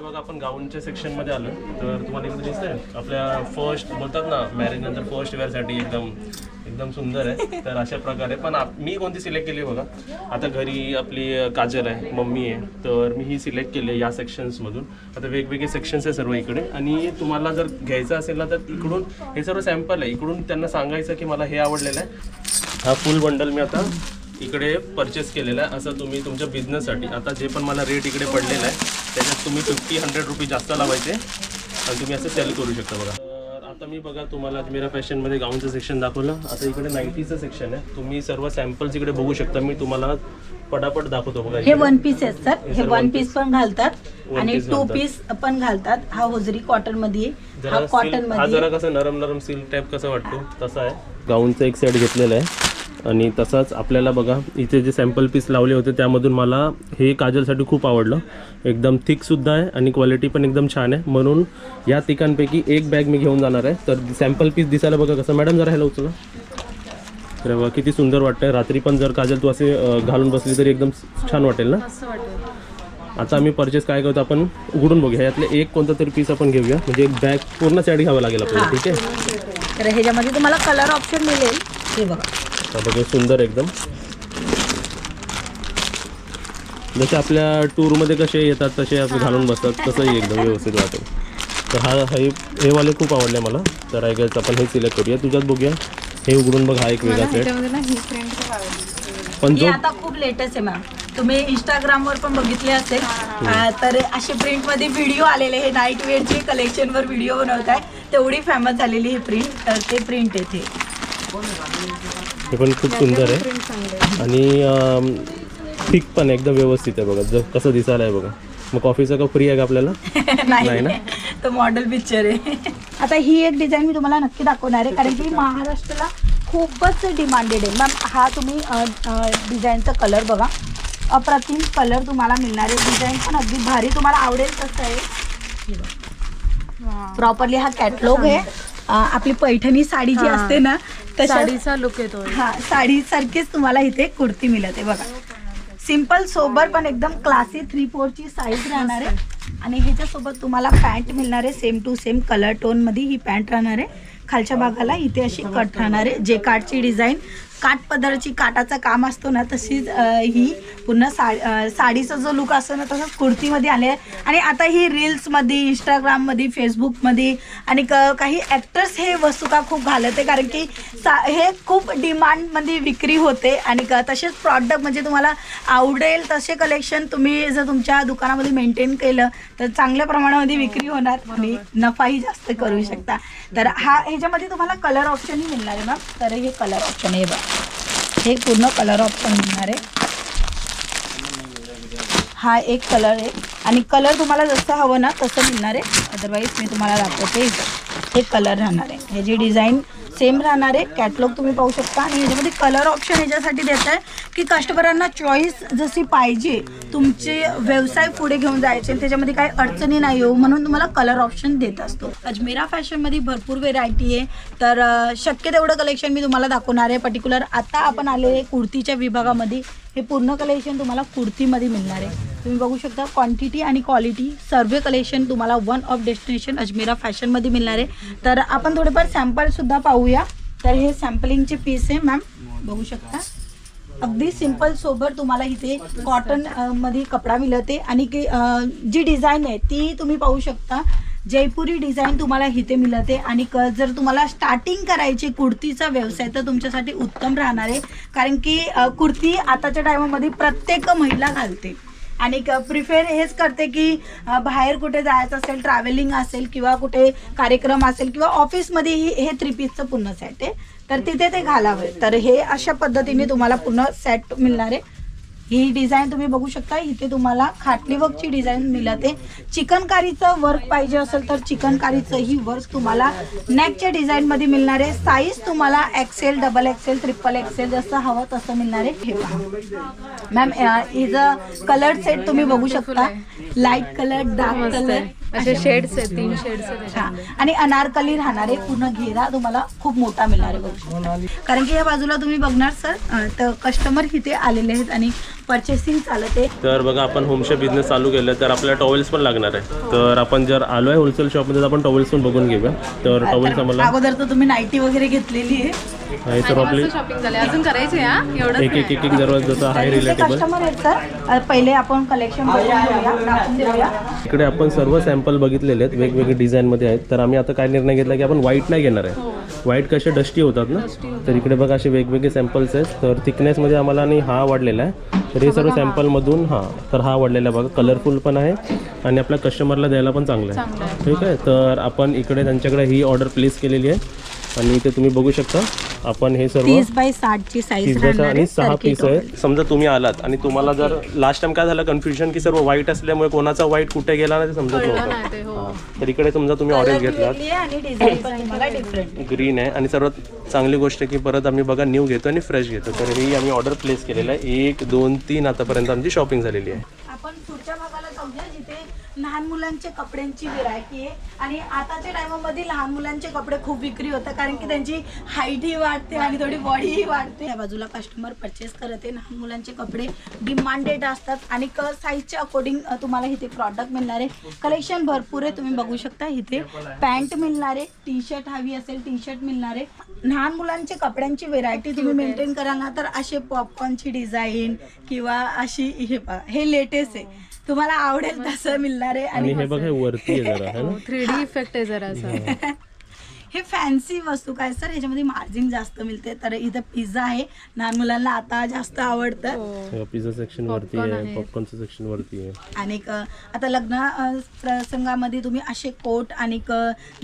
बघा आपण गाऊनच्या सेक्शन मध्ये आलो. तर तुम्हाला इकडे दिसतंय आपल्या फर्स्ट बोलतात ना मॅरेज नंतर फर्स्ट वेअरसाठी एकदम सुंदर आहे. तर अशा प्रकारे पण मी कोणती सिलेक्ट केली बघा. आता घरी आपली काजल आहे, मम्मी आहे, तर मी ही सिलेक्ट केली आहे या सेक्शन्समधून. आता वेगवेगळे सेक्शन्स आहे सर्व इकडे. आणि तुम्हाला जर घ्यायचं असेल ना तर इकडून हे सर्व सॅम्पल आहे. इकडून त्यांना सांगायचं की मला हे आवडलेलं आहे. हा फुल बंडल मी आता इकडे परचेस केलेला आहे. असं तुम्ही तुमच्या बिझनेससाठी आता जे पण मला रेट इकडे पडलेला आहे त्याच्यात तुम्ही 50-100 रुपये जास्त लावायचे आणि तुम्ही असं सेल करू शकता बघा. तर आता मी बघा तुम्हाला अजमेरा फॅशनमध्ये गाऊनचं सेक्शन दाखवलं. आता इकडे नाईटीचं सेक्शन आहे. तुम्ही सर्व सॅम्पल्स इकडे बघू शकता. मी तुम्हाला पटापट दाखवतो बघा. हे वन पीस आहेत सर. हे वन पीस पण घालतात आणि 2 पीस पण घालतात. हा होजरी कॉटन मध्ये, हा कॉटन मध्ये. हा जरा कसं नरम सिल्क टाईप कसं वाटतो तसा आहे. गाऊनचा एक सेट घेतलेला आहे. आणि तसाच आपल्याला बघा इथे जे सॅम्पल पीस लावले होते त्यामधून मला हे काजलसाठी खूप आवडलं. एकदम थिकसुद्धा आहे आणि क्वालिटी पण एकदम छान आहे. म्हणून या तिघांपैकी एक बॅग मी घेऊन जाणार आहे. तर सॅम्पल पीस दिसायला बघा कसं. मॅडम जरा ह्याला उचला. तर बघा किती सुंदर वाटतंय. रात्री पण जर काजल तू असे घालून बसली तरी एकदम छान वाटेल ना. आता आम्ही परचेस काय करतो आपण उघडून बघूया. यातले एक कोणता तरी पीस आपण घेऊया. म्हणजे एक बॅग पूर्ण सेट घ्यावं लागेल आपल्याला. ठीक आहे. तर ह्याच्यामध्ये तुम्हाला कलर ऑप्शन मिळेल. हे बघा बघा सुंदर एकदम. जसे आपल्या टूरमध्ये कसे येतात तसे असं घालून बसतात तसंही एकदम व्यवस्थित वाटेल. तर हे वाले खूप आवडले मला. तर आय गेस आपण हे सिलेक्ट करूया. तुझ्यात बघूया. हे उघडून बघ. हा एक वेगळा सेट पण जो आता खूप लेटेस्ट आहे मॅम. तुम्ही इंस्टाग्रामवर पण बघितले असेल. तर असे प्रिंटमध्ये व्हिडिओ आलेले. हे नाईट वेअरचे कलेक्शनवर व्हिडिओ बनवत आहे. तेवढी फेमस झालेली ही प्रिंट. तर ते प्रिंट येते. हे पण खूप सुंदर आहे आणि थिक पण एकदम व्यवस्थित आहे बघा. कसं दिसायला आहे बघा. मग कॉफीचा कप फ्री आहे का आपल्याला? नाही ना, तो मॉडेल पिक्चर आहे. आता ही एक डिझाईन मी तुम्हाला नक्की दाखवणार आहे कारण की महाराष्ट्राला खूपच डिमांडेड आहे मॅम. हा तुम्ही डिझाईनचा कलर बघा. अप्रतिम कलर तुम्हाला मिळणार आहे. डिझाईन पण अगदी भारी तुम्हाला आवडेल तसं आहे. प्रॉपरली हा कॅटलॉग आहे. आपली पैठणी साडी जी असते ना साडीचा लुक येतो. हा साडी सारखीच तुम्हाला इथे कुर्ती मिळते बघा. सिंपल सोबर पण एकदम क्लासी 3/4 ची साईज राहणार आहे. आणि ह्याच्यासोबत तुम्हाला पॅन्ट मिळणार आहे. Same to same colour tone मध्ये ही पॅन्ट राहणार आहे. खालच्या भागाला इथे अशी कट राहणार आहे. जे काठची डिझाईन काठ पदरची काटाचं काम असतो ना तशीच ही पूर्ण साडीचा जो लुक असतो ना तसंच कुर्तीमध्ये आले आहे. आणि आता ही रील्समध्ये, इंस्टाग्राममध्ये, फेसबुकमध्ये आणि काही ॲक्टर्स हे वस्तू का खूप घालत आहे कारण की हे खूप डिमांडमध्ये विक्री होते. आणि तसेच प्रॉडक्ट म्हणजे तुम्हाला आवडेल तसे कलेक्शन तुम्ही जर तुमच्या दुकानामध्ये मेंटेन केलं तर चांगल्या प्रमाणामध्ये विक्री होणार आणि नफाही जास्त करू शकता. तर ह्याच्यामध्ये तुम्हाला कलर ऑप्शनही मिळणार आहे मॅम. तर हे कलर ऑप्शन आहे बघा. हे पूर्ण कलर ऑप्शन मिळणार आहे. हा एक कलर आहे आणि कलर तुम्हाला जसं हवं ना तसं मिळणार आहे. अदरवाईज मी तुम्हाला दाखवते. हे कलर राहणार आहे. ह्याची डिझाईन सेम राहणार आहे. कॅटलॉग तुम्ही पाहू शकता. आणि ह्याच्यामध्ये कलर ऑप्शन ह्याच्यासाठी देत आहे की कस्टमरांना चॉईस जशी पाहिजे तुमचे व्यवसाय पुढे घेऊन जायचे त्याच्यामध्ये काही अडचणी नाही हो म्हणून तुम्हाला कलर ऑप्शन देत असतो. अजमेरा फॅशनमध्ये भरपूर व्हेरायटी आहे. तर शक्य तेवढं कलेक्शन मी तुम्हाला दाखवणार आहे. पर्टिक्युलर आता आपण आलेले कुर्तीच्या विभागामध्ये. हे पूर्ण कलेक्शन तुम्हाला कुर्तीमध्ये मिळणार आहे. तुम्ही बघू शकता क्वांटिटी आणि क्वालिटी सर्व कलेक्शन तुम्हाला वन ऑफ डेस्टिनेशन अजमेरा फॅशनमध्ये मिळणार आहे. तर आपण थोडेफार सॅम्पलसुद्धा पाहूया. तर हे सॅम्पलिंगचे पीस आहे मॅम. बघू शकता अगदी सिंपल सोबर तुम्हाला इथे कॉटन मध्ये कपडा मिळते. आणि जी डिझाईन आहे ती तुम्ही पाहू शकता. जयपुरी डिझाईन तुम्हाला इथे मिळते. आणि जर तुम्हाला स्टार्टिंग करायची कुर्तीचा व्यवसाय तर तुमच्यासाठी उत्तम राहणार आहे कारण की कुर्ती आताच्या टायमामध्ये प्रत्येक महिला घालते. आणि प्रिफर हेच करते की बाहेर कुठे जायचं असेल, ट्रॅव्हलिंग असेल किंवा कुठे कार्यक्रम असेल किंवा ऑफिसमध्येही हे 3 पीसचं पूर्ण सेट आहे तर तिथे ते घालावे. तर हे अशा पद्धतीने तुम्हाला पूर्ण सेट मिळणार आहे. ही डिझाईन तुम्ही बघू शकता. इथे तुम्हाला खाटली वर्कची डिझाईन मिळते. चिकनकारीचं वर्क पाहिजे असेल तर चिकनकारीचं ही वर्क तुम्हाला नेकच्या डिझाईनमध्ये मिळणार आहे. साईज तुम्हाला XL, XXL, XXL जसं हवं तसं मिळणार आहे. हे पहा मॅम. हिचं कलर सेट तुम्ही बघू शकता. लाईट कलर, डार्क कलर असे शेड्स आहेत. 3 शेड्स आहेत. आणि अनारकली राहणार आहे. पूर्ण घेरा तुम्हाला खूप मोठा मिळणार आहे बघू शकता. कारण की या बाजूला तुम्ही बघणार सर तर कस्टमर इथे आलेले आहेत आणि पर्चेसिंग चालते. तर बघा आपण होमशे बिझनेस चालू केलं तर आपल्याला टॉवेल्स पण लागणार आहे. तर आपण जर आलो आहे होलसेल शॉपमध्ये तर आपण टॉवेल्स पण बघून घेऊया. तर टॉवेल्स आम्हाला अगोदर तर तुम्ही नाईटी वगैरे घेतलेली आहे. हे सर्व आपली शॉपिंग झाली, अजून करायची हा एवढं एक एक एक एक जर जसं आहे रिलेटेबल. कस्टमर आहेत सर, पहिले आपण कलेक्शन दाखवून देऊया. इकडे आपण सर्व सॅम्पल बघितलेले आहेत, वेगवेगळे डिझाईनमध्ये आहेत. तर आम्ही आता काय निर्णय घेतला की आपण व्हाईट नाही घेणार आहे. व्हाईट कसे डस्टी होतात ना, तर इकडे बघा असे वेगवेगळे सॅम्पल्स आहेत. तर थिकनेसमध्ये आम्हाला आणि हा आवडलेला आहे. तर हे सर्व सॅम्पलमधून तर हा आवडलेला आहे बघा, कलरफुल पण आहे आणि आपल्या कस्टमरला द्यायला पण चांगलं आहे. ठीक आहे, तर आपण इकडे त्यांच्याकडे ही ऑर्डर प्लेस केलेली आहे आणि इथे तुम्ही बघू शकता आपण हे सर्व 30x60 ची साईज आणि 6 पीस आहेत. समजा तुम्ही आलात आणि तुम्हाला जर लास्ट टाइम काय झालं कन्फ्युजन की सर्व व्हाईट असल्यामुळे कोणाचा व्हाईट कुठे गेला नाही ते समजत नव्हतं. तर इकडे समजा तुम्ही ऑरेंज घेतलात, आणि डिझाईन पण तुम्हाला डिफरंट ग्रीन आहे आणि सर्वात चांगली गोष्ट की परत आम्ही बघा न्यू घेतो आणि फ्रेश घेतो. तर ही आम्ही ऑर्डर प्लेस केलेलं आहे. 1 2 3 आतापर्यंत आमची शॉपिंग झालेली आहे. आपण पुढच्या भागाला जाऊया जिथे लहान मुलांचे कपड्यांची व्हेरायटी आहे. आणि आताच्या टायमामध्ये लहान मुलांचे कपडे खूप विक्री होतात कारण की त्यांची हाईटही वाढते आणि थोडी बॉडीही वाढते. या बाजूला कस्टमर परचेस करत आहे. लहान मुलांचे कपडे डिमांडेड असतात आणि साईजच्या अकॉर्डिंग तुम्हाला इथे प्रॉडक्ट मिळणार आहे. कलेक्शन भरपूर आहे, तुम्ही बघू शकता. इथे पॅन्ट मिळणार आहे, टी शर्ट हवी असेल टी शर्ट मिळणार आहे. लहान मुलांचे कपड्यांची व्हेरायटी तुम्ही मेंटेन कराल ना तर असे पॉपकॉर्नची डिझाईन किंवा अशी हे लेटेस्ट आहे, तुम्हाला आवडेल तसं मिळणार आहे. आणि हे बघा वरती आहे जरा, है ना 3D इफेक्ट आहे जरा असा. हे फॅन्सी वस्तू काय सर, ह्याच्यामध्ये मार्जिन जास्त मिळते. तर इथं पिझ्झा आहे, लहान मुलांना आता जास्त आवडतं. पिझ्झा सेक्शन वरती आहे, पॉपकॉर्नचं सेक्शन वरती आहे. आणि आता लग्न प्रसंगामध्ये तुम्ही असे कोट आणि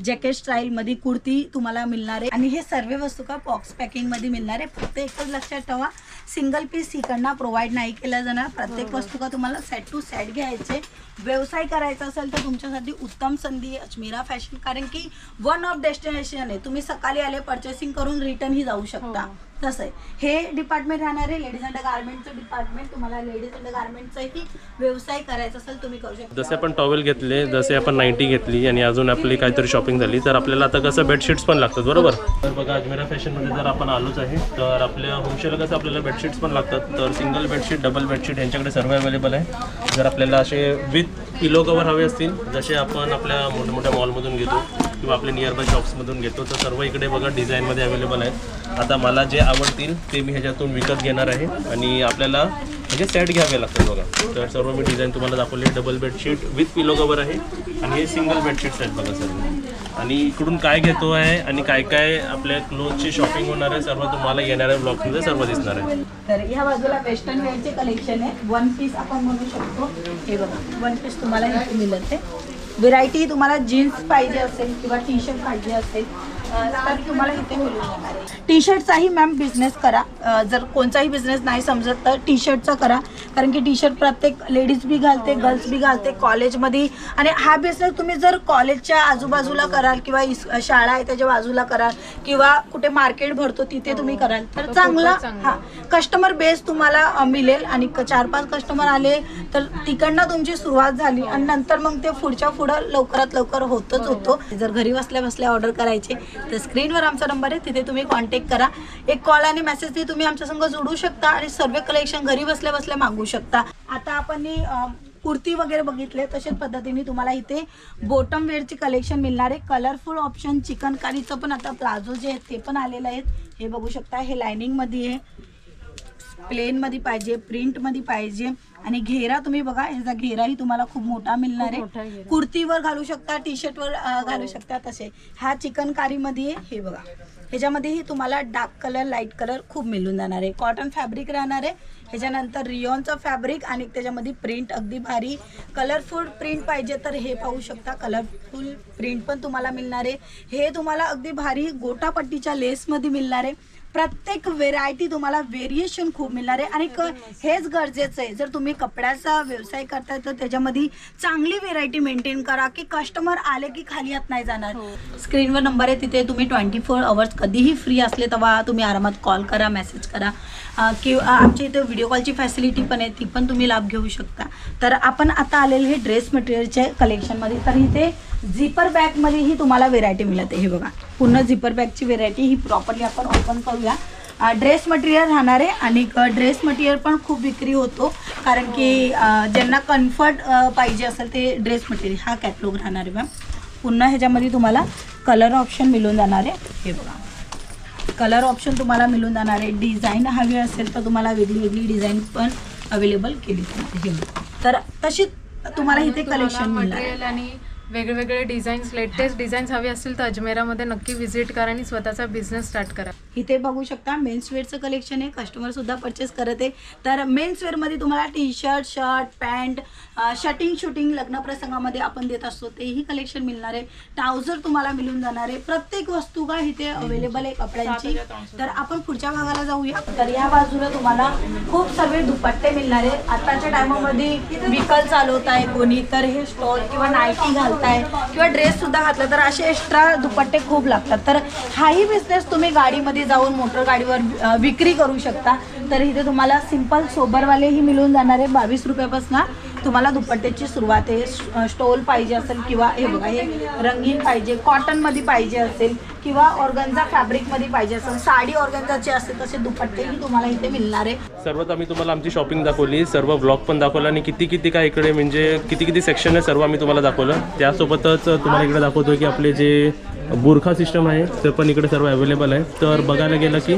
जॅकेट स्टाईल मध्ये कुर्ती तुम्हाला मिळणार आहे. आणि हे सर्व वस्तू का बॉक्स पॅकिंग मध्ये मिळणार आहे. फक्त एकच लक्षात ठेवा, सिंगल पीस इकडनं प्रोव्हाइड नाही केला जाणार. प्रत्येक वस्तू का तुम्हाला सेट टू सेट घ्यायचे. व्यवसाय करायचा असेल तर तुमच्यासाठी उत्तम संधी आहे अजमेरा फॅशन, कारण की वन ऑफ डेस्टिनेशन आहे. तुम्ही सकाळी आले पर्चेसिंग करून रिटर्नही जाऊ शकता. तसं आहे. हे डिपार्टमेंट राहणार आहे लेडीज अँड गार्मेंटचं डिपार्टमेंट. तुम्हाला लेडीज अँड गार्मेंटचाही व्यवसाय करायचा असेल तुम्ही करू शकता. जसे आपण टॉवेल घेतले, जसे आपण नाईटी घेतली आणि अजून आपली काहीतरी शॉपिंग झाली तर आपल्याला आता कसं बेडशीट्स पण लागतात बरोबर. तर बघा अजमेरा फॅशनमध्ये जर आपण आलोच आहे तर आपल्या होमशेला कसं आपल्याला बेडशीट्स पण लागतात. तर सिंगल बेडशीट, डबल बेडशीट यांच्याकडे सर्व अवेलेबल आहे. जर आपल्याला असे विथ पिलो कवर हवे असतील जसे आपण आपल्या मोठ्या मोठ्या मॉलमधून घेतो किंवा आपल्या नियरबाय शॉप्समधून घेतो तर सर्व इकडे बघा डिझाईनमध्ये अवेलेबल आहेत. आता मला जे आवडतील ते मी ह्याच्यातून विकत घेणार आहे आणि आपल्याला म्हणजे सेट घ्यावे लागतात बघा. तर सर्व मी डिझाईन तुम्हाला दाखवले. Double bedsheet with pillow cover आहे आणि हे सिंगल बेडशीट्स आहेत बघा सर्व. आणि इकडून काय घेतो आहे आणि काय काय आपल्या क्लोथची शॉपिंग होणार आहे सर्व तुम्हाला येणाऱ्या ब्लॉगमध्ये सर्व दिसणार आहे. तर या बाजूला वेस्टर्न वेअरचे कलेक्शन आहे. वन पीस आपण म्हणू शकतो. हे बघा वन पीस तुम्हाला इथे मिळत आहे. व्हेरायटी तुम्हाला जीन्स पाहिजे असेल किंवा टी शर्ट पाहिजे असेल तर तुम्हाला इथे मिळून जाणार आहे. टी शर्टचाही मॅम बिझनेस करा. जर कोणताही बिझनेस नाही समजत तर टी शर्टचा करा, कारण की टी शर्ट प्रत्येक लेडीज बी घालते, गर्ल्स बी घालते कॉलेजमध्ये. आणि हा बिझनेस तुम्ही जर कॉलेजच्या आजूबाजूला कराल किंवा शाळा आहे त्याच्या बाजूला कराल किंवा कुठे मार्केट भरतो तिथे तुम्ही कराल तर चांगला कस्टमर बेस तुम्हाला मिळेल. आणि 4-5 कस्टमर आले तर तिकडनं तुमची सुरुवात झाली आणि नंतर मग ते पुढं लवकरात लवकर होतच होतो. जर घरी बसल्या बसल्या ऑर्डर करायचे तर स्क्रीनवर आमचा नंबर आहे, तिथे तुम्ही कॉन्टॅक्ट करा. एक कॉल आणि मेसेजने तुम्ही आमच्या संग जोडू शकता आणि सर्व कलेक्शन घरी बसल्या बसल्या मागवू शकता. आता आपण कुर्ती वगैरे बघितले तशाच पद्धतीने तुम्हाला इथे बॉटम वेअरची कलेक्शन मिळणार आहे. कलरफुल ऑप्शन चिकनकारीचं पण आता प्लाझो जे आहेत ते पण आलेले आहेत. हे बघू शकता. हे लायनिंगमध्ये आहे, प्लेनमध्ये पाहिजे, प्रिंटमध्ये पाहिजे आणि घेरा तुम्ही बघा, ह्याचा घेराही तुम्हाला खूप मोठा मिळणार आहे. कुर्तीवर घालू शकता, टी शर्टवर घालू शकता. तसे हा चिकनकारीमध्ये आहे. हे बघा ह्याच्यामध्येही तुम्हाला डार्क कलर, लाईट कलर खूप मिळून जाणार आहे. कॉटन फॅब्रिक राहणार आहे. ह्याच्यानंतर रियॉनचं फॅब्रिक आणि त्याच्यामध्ये प्रिंट अगदी भारी. कलरफुल प्रिंट पाहिजे तर हे पाहू शकता, कलरफुल प्रिंट पण तुम्हाला मिळणार आहे. हे तुम्हाला अगदी भारी गोटापट्टीच्या लेसमध्ये मिळणार आहे. प्रत्येक व्हेरायटी तुम्हाला व्हेरिएशन खूप मिळणार आहे. आणि हेच गरजेचं आहे, जर तुम्ही कपड्याचा व्यवसाय करताय तर त्याच्यामध्ये चांगली व्हेरायटी मेंटेन करा की कस्टमर आले की खाली हात नाही जाणार. स्क्रीनवर नंबर आहे, तिथे तुम्ही 24 आवर्स कधीही फ्री असले तेव्हा तुम्ही आरामात कॉल करा, मेसेज करा. किंवा आमच्या इथे व्हिडिओ कॉलची फॅसिलिटी पण आहे, ती पण तुम्ही लाभ घेऊ शकता. तर आपण आता आलेले हे ड्रेस मटेरियलच्या कलेक्शनमध्ये. तर इथे झिपर बॅगमध्येही तुम्हाला व्हेरायटी मिळते. हे बघा पूर्ण झिपर बॅगची व्हेरायटी ही प्रॉपरली आपण ओपन करूया. ड्रेस मटेरियल राहणार आहे आणि ड्रेस मटेरियल पण खूप विक्री होतो कारण की ज्यांना कम्फर्ट पाहिजे असेल ते ड्रेस मटेरियल हा कॅटलॉग राहणार आहे मॅम. पुन्हा ह्याच्यामध्ये तुम्हाला कलर ऑप्शन मिळून जाणार आहे. हे बघा कलर ऑप्शन तुम्हाला मिळून जाणार आहे. डिझाईन हवी असेल तर तुम्हाला वेगळी वेगळी डिझाईन पण अवेलेबल केली जाते. हे बघा. तर तशी तुम्हाला इथे कलेक्शन मिळणार आहे. मटेरियल आणि वेगवेगळे डिझाईन्स, लेटेस्ट डिझाईन्स हवे असतील तर अजमेरामध्ये नक्की व्हिजिट करा आणि स्वतःचा बिझनेस स्टार्ट करा. इथे बघू शकता मेन्स वेअरचं कलेक्शन आहे. कस्टमर सुद्धा परचेस करत आहे. तर मेन्स वेअरमध्ये तुम्हाला T shirt, shirt, pant, shirting, suiting लग्न प्रसंगामध्ये आपण देत असतो तेही कलेक्शन मिळणार आहे. ट्राउझर तुम्हाला मिळून जाणार आहे. प्रत्येक वस्तू का इथे अवेलेबल आहे कपड्यांची. तर आपण पुढच्या भागाला जाऊया. तर या बाजूला तुम्हाला खूप सर्व दुपट्टे मिळणार आहे. आताच्या टायमामध्ये विकल चालवत आहे कोणी तर हे स्टॉल किंवा नायटी घालताय किंवा ड्रेस सुद्धा घातला तर असे एक्स्ट्रा दुपट्टे खूप लागतात. तर हाही बिझनेस तुम्ही गाडीमध्ये जाऊन मोटर गाडीवर विक्री करू शकता. तर इथे तुम्हाला सिंपल सोबरवालेही मिळून जाणार आहे. 22 रुपयापासून तुम्हाला दुपट्ट्याची सुरुवात आहे. स्टोल पाहिजे असेल किंवा हे बघा हे रंगीन पाहिजे, कॉटनमध्ये पाहिजे असेल किंवा ऑर्गन्झा फॅब्रिकमध्ये पाहिजे असेल, साडी ऑर्गन्झाची असेल तसे दुपट्टेही तुम्हाला इथे मिळणार आहे. सर्वात आम्ही तुम्हाला आमची शॉपिंग दाखवली, सर्व ब्लॉग पण दाखवला आणि किती काय इकडे म्हणजे किती सेक्शन आहे सर्व आम्ही तुम्हाला दाखवलं. त्यासोबतच तुम्हाला इकडे दाखवतो की आपले जे बुरखा सिस्टम आहे ते पण इकडे सर्व अवेलेबल आहे. तर बघायला गेलं की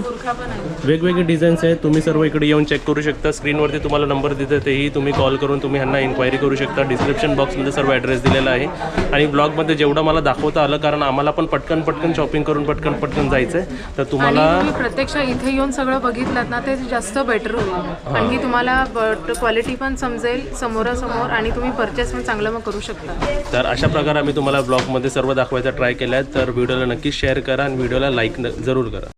वेगवेगळे डिझाईन्स आहेत. तुम्ही सर्व इकडे येऊन चेक करू शकता. स्क्रीनवरती तुम्हाला नंबर देते तेही तुम्ही कॉल करून तुम्ही ह्यांना इन्क्वायरी करू शकता. डिस्क्रिप्शन बॉक्समध्ये सर्व ॲड्रेस दिलेला आहे आणि ब्लॉगमध्ये जेवढं मला दाखवता आलं कारण आम्हाला पण पटकन शॉपिंग करून पटकन जायचं आहे. तर तुम्हाला प्रत्यक्ष इथे येऊन सगळं बघितलं ना ते जास्त बेटर होईल कारण की तुम्हाला क्वालिटी पण समजेल समोरासमोर आणि तुम्ही परचेस पण चांगलं मग करू शकता. तर अशा प्रकारे आम्ही तुम्हाला ब्लॉगमध्ये सर्व दाखवायचा ट्राय केला आहे. तर व्हिडिओला नक्की शेअर करा आणि व्हिडिओला लाईक जरूर करा.